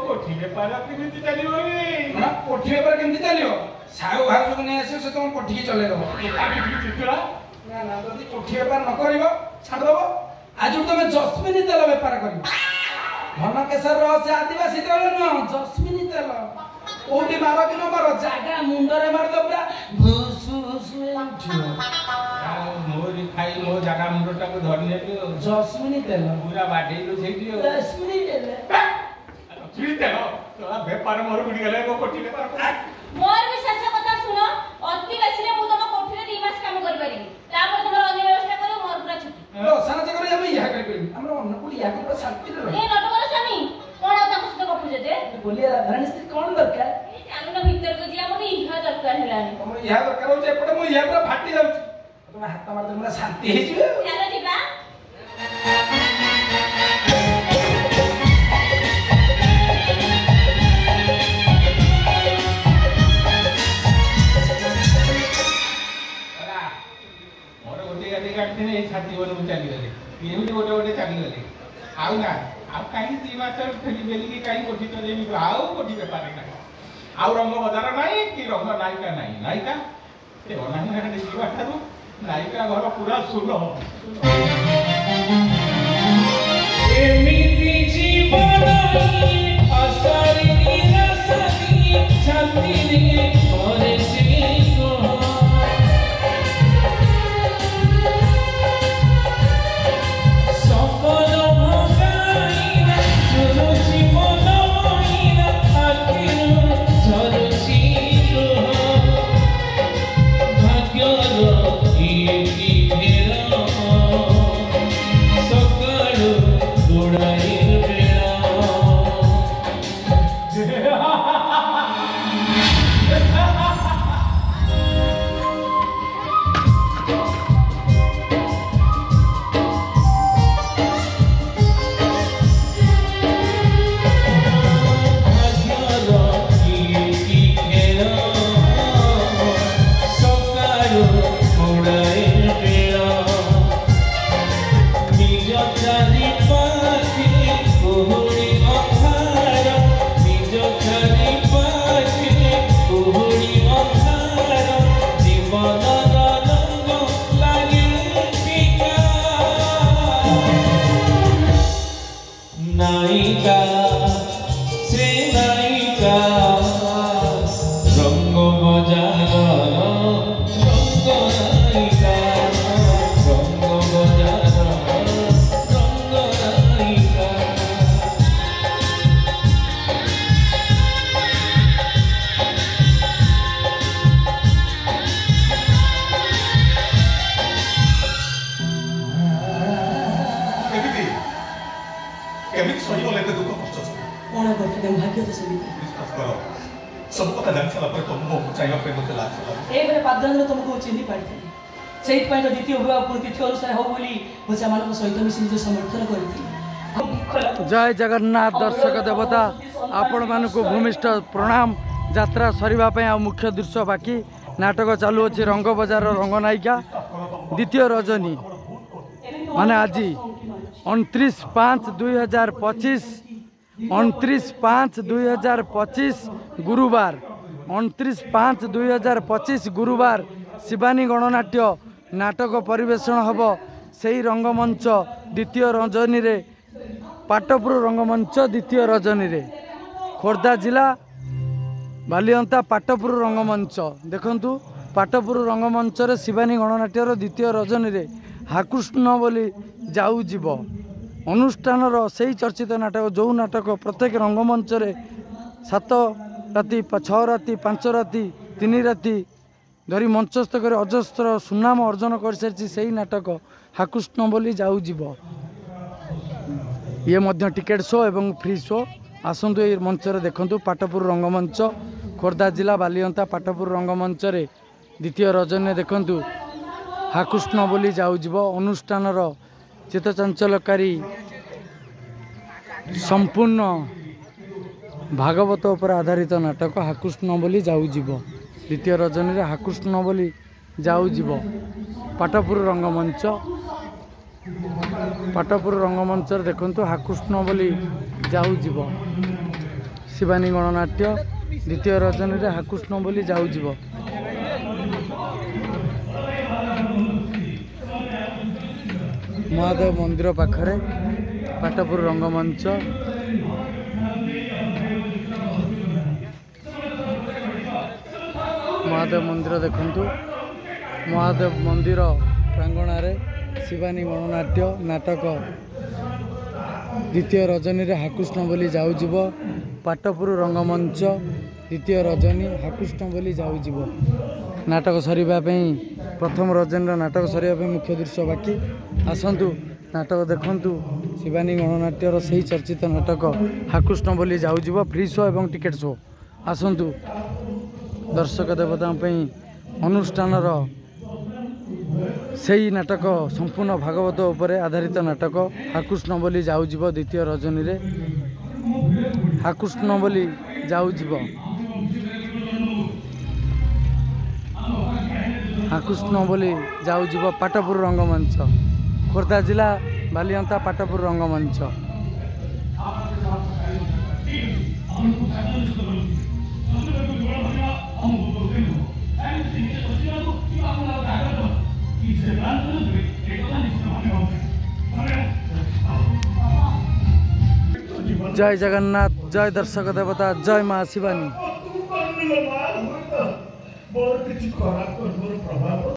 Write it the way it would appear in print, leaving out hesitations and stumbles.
कोठी बेपार केमिति चलियो रे ना कोठी बेपार केमिति चलियो साहू भाऊ को नहीं आसे से तुम कोठी की चले दबो चिचुरा ना ना जदी कोठी बेपार न करिवो छाड़ दबो आज तुम जस्मिनी तेल बेपार करिवो मन केसर से आदिवासी तेल न जस्मिनी तेल कोठी मारो कि न मारो जागा मुंडरे मार दो पूरा घुस घुस उठियो मोरी खाई मो जागा मुंडटा को धरि नेलियो जस्मिनी तेल पूरा बाडेलो सेटियो जस्मिनी तेल फ्री तेल तोला बेपार मोर गुडी गेले को कोठी बेपार मोर भी सच्चा कथा सुनो अति बेसी रे मु तम कोठी रे 2 मास काम कर परिबी तापर तमर अन्य व्यवस्था करो मोर पूरा छुट्टी लो साना जगह हम यहा कर परिबी हमरो अनुकूल यहा कर शांति रे ए नट कर स्वामी कोन आ ताको सते गपुजे जे बोलिया राधारानी स्त्री कोन दरकार ए चालू भीतर को जिया मोनी इहा दरकार हेलानी हम यहा दरकार होचे एपटे मु यहा पूरा फाटी जाउची तुम हाथ मार दे हमरा शांति हे जिवे चलो जिबा काटते नहीं छाती बोल में चली गले ये भी गोटे गोटे चली गले आउ ना आउ काई 3 मास फेली बेली की काई कोठी तो देबी आउ कोठी बेपार ना आउ रंग बाजार नाही कि रंग नायिका नाही नायिका ते ओनाही ना देखिबा थारु नायिका घर पूरा सुनो एमिति जीवन असारी निरासनी छाती रे करे से सब कथा जान साला पर तुमको चाहिए पे मत लाग साला ए बरे पादन तुमको चिन्ही पाइथे सेहि पय द्वितीय विवाह तिथि अनुसार हो बोली मुझे मान सहित मिसी जो समर्थन करथि जय जगन्नाथ दर्शक देवता आपण मानकु भूमिष्ठ प्रणाम यात्रा सरीबा पय आ मुख्य दृश्य बाकी नाटक चालू अछि रंग बाजार रंगनायिका द्वितीय रजनी माने आज 29/5/2025 29/5/2025 गुरुवार 29/5/2025 गुरुवार शिवानी गणनाट्य नाटक परिवेषण हब से रंगमंच द्वितीय रजनी रे पाटपुर रंगमंच द्वितीय रजनी रे खोर्धा जिला बालियंता पाटपुर रंगमंच देखंतु पाटपुर रंगमंच रे शिवानी गणनाट्यर द्वितीय रजनी रे हाकृष्ण बोली जाऊ जीव अनुष्ठान से चर्चित नाटक जो नाटक प्रत्येक रंगमंच रे 7 राति 6 राति 5 राति 3 राति धरी मंचस्थ कर अजस्त्र सुनाम अर्जन कर सारी से नाटक हाकृष्ण बोली जाऊ जीव ये मध्य टिकेट शो एवं फ्री शो आसतु ये मंच देखु पाटपुर रंगमंच खोर्धा जिला बालियंता पाटपुर रंगमंच रे द्वितीय रजनी देखु हाकृष्ण बोली जाऊ जीव अनुष्ठान चित्तचंचलकारी संपूर्ण भागवत पर आधारित नाटक हाकृष्ण बोली जाऊ जीव द्वितीय रजनी रे हाकृष्ण बोली जाऊ जीव पाटपुर रंगमंच देखु हाकृष्ण बोली जाऊ जीव। ଶିବାନୀ ଗଣନାଟ୍ୟ ଦ୍ୱିତୀୟ ରଜନୀରେ ହାକୃଷ୍ଣ ବୋଲି ଯାଉଯିବ। ମହାଦେବ ମନ୍ଦିର ପାଖରେ ପାଟପୁର ରଙ୍ଗମଞ୍ଚ। ମହାଦେବ ମନ୍ଦିର ଦେଖନ୍ତୁ, ମହାଦେବ ମନ୍ଦିର ପ୍ରାଙ୍ଗଣରେ ଶିବାନୀ ଗଣନାଟ୍ୟ ନାଟକ ଦ୍ୱିତୀୟ ରଜନୀରେ ହାକୃଷ୍ଣ ବୋଲି ଯାଉଯିବ। ପାଟପୁର ରଙ୍ଗମଞ୍ଚ ଦ୍ୱିତୀୟ ରଜନୀ ହାକୃଷ୍ଣ ବୋଲି ଯାଉଯିବ। ନାଟକ ସରିବା ପାଇଁ ପ୍ରଥମ ରଜନୀର ନାଟକ ସରିବା ପାଇଁ ମୁଖ୍ୟ ଦୃଶ୍ୟ ବାକି। ଆସନ୍ତୁ ନାଟକ ଦେଖନ୍ତୁ। ଶିବାନୀ ଗଣନାଟ୍ୟର ସେହି ଚର୍ଚ୍ଚିତ ନାଟକ ହାକୃଷ୍ଣ ବୋଲି ଯାଉଯିବ। ଫ୍ରି ଶୋ ଏବଂ ଟିକେଟ୍ ଶୋ। ଆସନ୍ତୁ ଦର୍ଶକ ଦେବତାଙ୍କ ପାଇଁ ଅନୁଷ୍ଠାନର ସେହି ନାଟକ ସମ୍ପୂର୍ଣ୍ଣ ଭାଗବତ ଉପରେ ଆଧାରିତ ନାଟକ ହାକୃଷ୍ଣ ବୋଲି ଯାଉଯିବ। ଦ୍ୱିତୀୟ ରଜନୀରେ ହାକୃଷ୍ଣ ବୋଲି ଯାଉଯିବ। ହାକୃଷ୍ଣ ବୋଲି ଯାଉଯିବ ପାଟପୁର ରଙ୍ଗମଞ୍ଚ, ଖୋର୍ଦ୍ଧା ଜିଲ୍ଲା ବାଲିଅନ୍ତା ପାଟପୁର ରଙ୍ଗମଞ୍ଚ। जय जगन्नाथ, जय दर्शक देवता, जय माँ शिवानी।